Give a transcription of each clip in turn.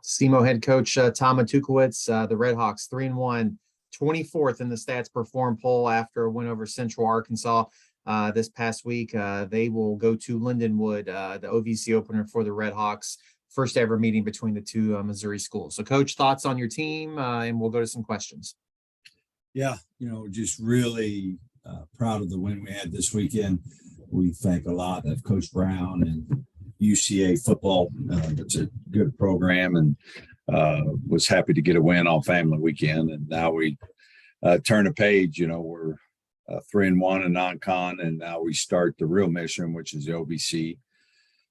SEMO head coach Tom Matukewicz, the Redhawks 3-1, 24th in the stats per form poll after a win over Central Arkansas this past week. They will go to Lindenwood, the OVC opener for the Redhawks. First ever meeting between the two Missouri schools. So, Coach, thoughts on your team, and we'll go to some questions. Yeah, just really proud of the win we had this weekend. We thank a lot of Coach Brown and UCA football. It's a good program, and was happy to get a win on family weekend. And now we turn a page. We're 3-1 in non-con, and now we start the real mission, which is the OVC.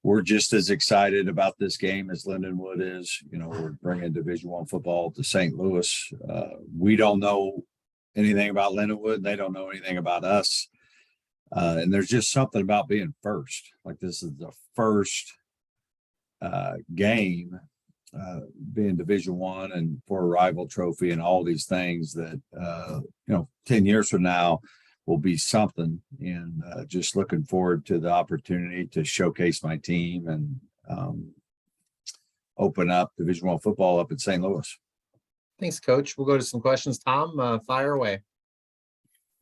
We're just as excited about this game as Lindenwood is. We're bringing Division I football to St. Louis. We don't know anything about Lindenwood. They don't know anything about us. And there's just something about being first. Like, this is the first game being Division I and for a rival trophy and all these things that, 10 years from now will be something. And just looking forward to the opportunity to showcase my team and open up Division I football up in St. Louis. Thanks, Coach. We'll go to some questions. Tom, fire away.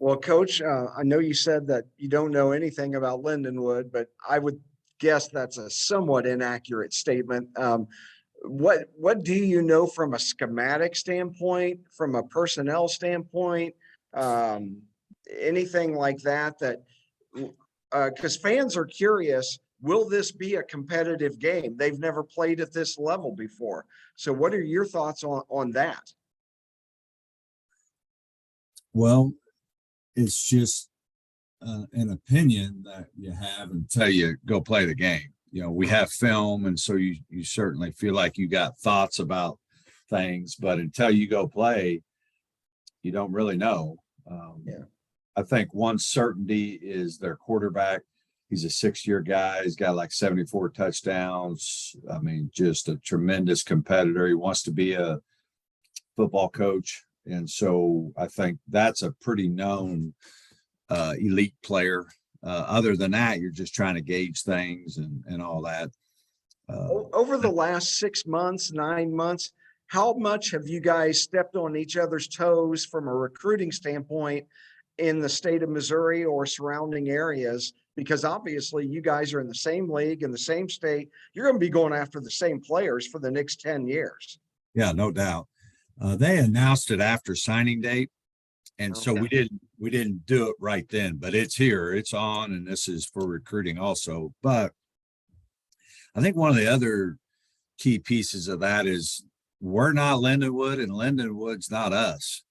Well, Coach, I know you said that you don't know anything about Lindenwood, but I would guess that's a somewhat inaccurate statement. What do you know from a schematic standpoint, from a personnel standpoint, anything like that? Because fans are curious, will this be a competitive game? They've never played at this level before. So what are your thoughts on that? Well, it's just an opinion that you have until you go play the game. We have film, and so you certainly feel like you got thoughts about things, but until you go play, you don't really know. I think one certainty is their quarterback. He's a 6-year guy. He's got like 74 touchdowns. I mean, just a tremendous competitor. He wants to be a football coach. And so I think that's a pretty known elite player. Other than that, you're just trying to gauge things and all that. Over the last 6 months, 9 months, how much have you guys stepped on each other's toes from a recruiting standpoint in the state of Missouri or surrounding areas? Because obviously you guys are in the same league, in the same state. You're going to be going after the same players for the next 10 years. Yeah, no doubt. They announced it after signing date. And so we didn't do it right then, but it's here, it's on, and this is for recruiting also. But I think one of the other key pieces of that is we're not Lindenwood, and Lindenwood's not us.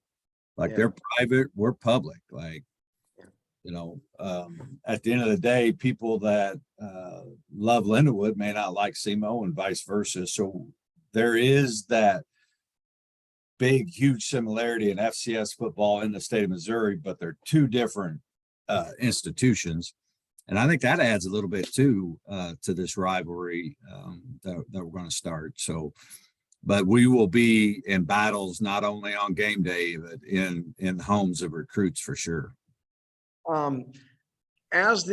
Like, they're private, we're public. Like, at the end of the day, people that love Lindenwood may not like SEMO and vice versa. So there is that big, huge similarity in FCS football in the state of Missouri, but they're two different institutions. And I think that adds a little bit to this rivalry that we're going to start. So, but we will be in battles, not only on game day, but in the homes of recruits for sure. First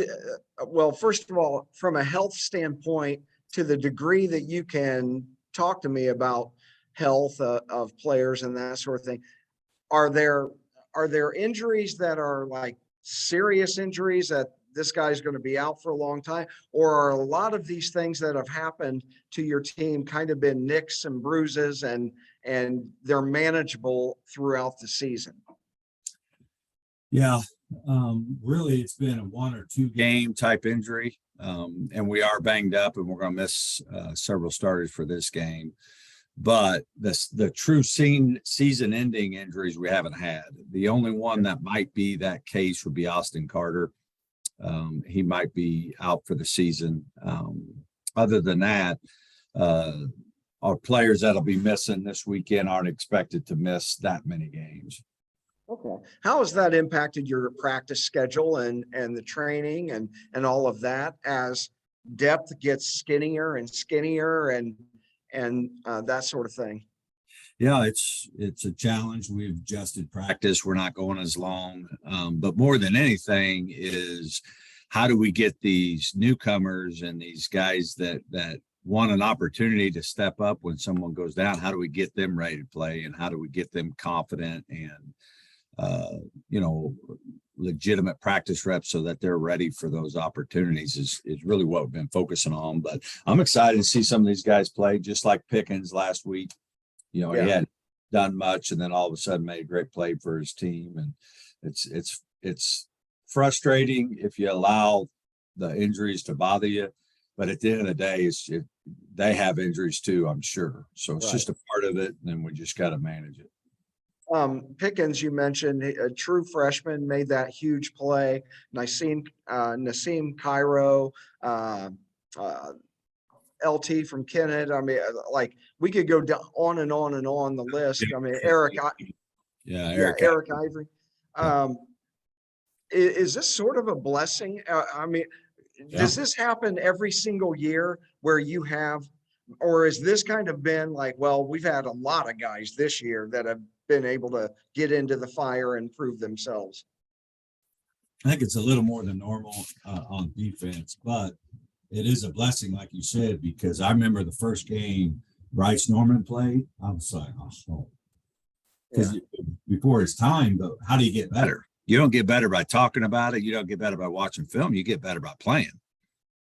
of all, from a health standpoint, to the degree that you can talk to me about health of players and that sort of thing, are there injuries that are like serious injuries that this guy's going to be out for a long time, or are a lot of these things that have happened to your team kind of been nicks and bruises and they're manageable throughout the season? Yeah, really, it's been a 1 or 2 game type injury, and we are banged up, and we're going to miss several starters for this game. But the true season-ending injuries we haven't had. The only one that might be that case would be Austin Carter. He might be out for the season. Other than that, our players that'll be missing this weekend aren't expected to miss that many games. Okay. How has that impacted your practice schedule and the training and all of that as depth gets skinnier and skinnier and that sort of thing? Yeah, it's a challenge. We've adjusted practice. We're not going as long. But more than anything is how do we get these newcomers and these guys that want an opportunity to step up when someone goes down. How do we get them ready to play, and how do we get them confident and, legitimate practice reps so that they're ready for those opportunities is really what we've been focusing on. But I'm excited to see some of these guys play, just like Pickens last week. He hadn't done much, and then all of a sudden made a great play for his team. And it's frustrating if you allow the injuries to bother you, but at the end of the day, they have injuries too, I'm sure. So it's just a part of it, and we just got to manage it. Pickens, you mentioned a true freshman, made that huge play. Nassim Cairo, LT from Kennett. I mean, like, we could go on and on and on the list. I mean, Eric Ivory. Is this sort of a blessing? Does this happen every single year where you have, or is this kind of been like, well, we've had a lot of guys this year that have been able to get into the fire and prove themselves? I think it's a little more than normal on defense, but it is a blessing, like you said, because I remember the first game Bryce Norman played. I was like, oh, because before his time, but how do you get better? You don't get better by talking about it. You don't get better by watching film. You get better by playing.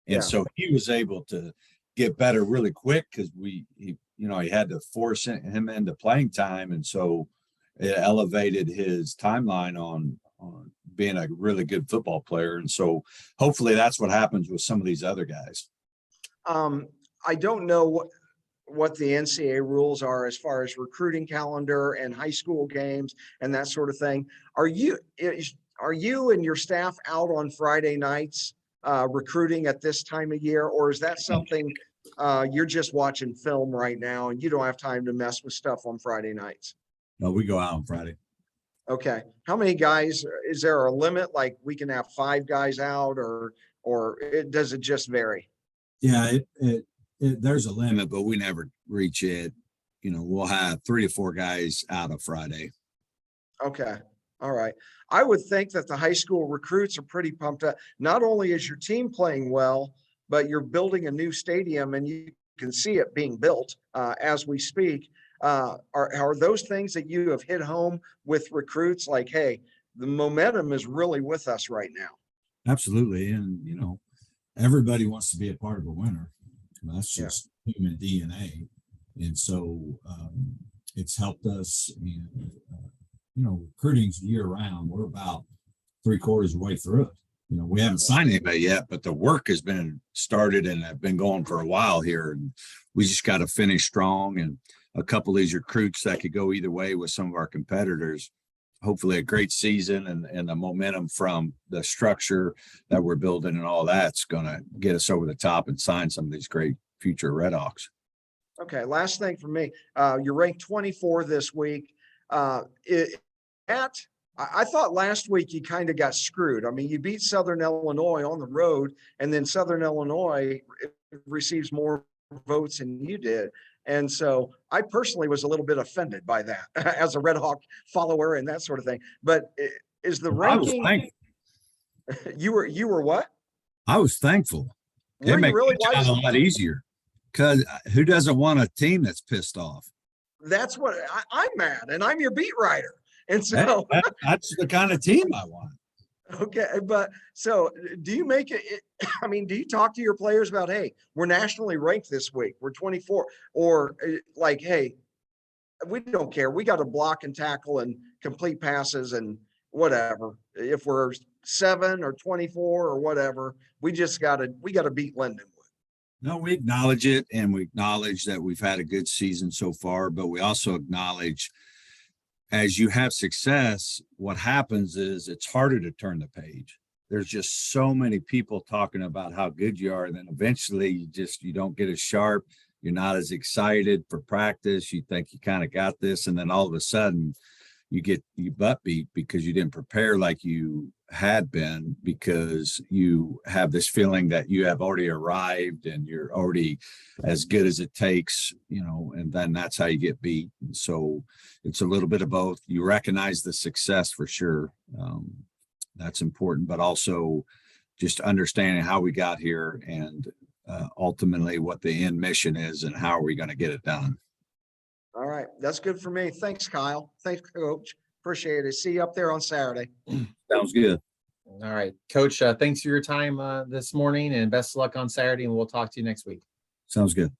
And so he was able to get better really quick because he had to force him into playing time. And so it elevated his timeline on being a really good football player. And so hopefully that's what happens with some of these other guys. I don't know what the NCAA rules are as far as recruiting calendar and high school games and that sort of thing. Are you and your staff out on Friday nights recruiting at this time of year, or is that something you're just watching film right now and you don't have time to mess with stuff on Friday nights? No, we go out on Friday. Okay. How many guys? Is there a limit? Like, we can have 5 guys out, or does it just vary? Yeah, there's a limit, but we never reach it. We'll have 3 to 4 guys out of Friday. Okay. All right. I would think that the high school recruits are pretty pumped up. Not only is your team playing well, but you're building a new stadium and you can see it being built as we speak. Are those things that you have hit home with recruits? Like, hey, the momentum is really with us right now. Absolutely. And, everybody wants to be a part of a winner. That's just human DNA. And so it's helped us in, recruiting's year round. We're about 3/4 of the way through it. We haven't signed anybody yet, but the work has been started and have been going for a while here. And we just got to finish strong. And a couple of these recruits that could go either way with some of our competitors. Hopefully a great season and the momentum from the structure that we're building and all that's going to get us over the top and sign some of these great future Redhawks. Okay. Last thing for me, you're ranked 24 this week. I thought last week you kind of got screwed. I mean, you beat Southern Illinois on the road, and then Southern Illinois receives more votes than you did. And so I personally was a little bit offended by that as a Red Hawk follower and that sort of thing. But is the ranking? You were what? I was thankful. It makes really it a lot easier, because who doesn't want a team that's pissed off? That's what I'm mad, and I'm your beat writer. And so that's the kind of team I want. Okay. But so do you make it? I mean, do you talk to your players about, hey, we're nationally ranked this week, we're 24, or like, hey, we don't care, we got to block and tackle and complete passes and whatever. If we're 7 or 24 or whatever, we got to beat Lindenwood. No, we acknowledge it, and we acknowledge that we've had a good season so far, but we also acknowledge, as you have success, what happens is it's harder to turn the page. There's just so many people talking about how good you are. And then eventually you don't get as sharp. You're not as excited for practice. You think you kind of got this. And then all of a sudden you get you butt beat because you didn't prepare like you had been, because you have this feeling that you have already arrived and you're already as good as it takes, and then that's how you get beat. And so it's a little bit of both. You recognize the success for sure. That's important, but also just understanding how we got here and ultimately what the end mission is and how are we going to get it done. All right. That's good for me. Thanks, Kyle. Thanks, Coach. Appreciate it. See you up there on Saturday. Sounds good. All right, Coach, thanks for your time this morning and best of luck on Saturday, and we'll talk to you next week. Sounds good.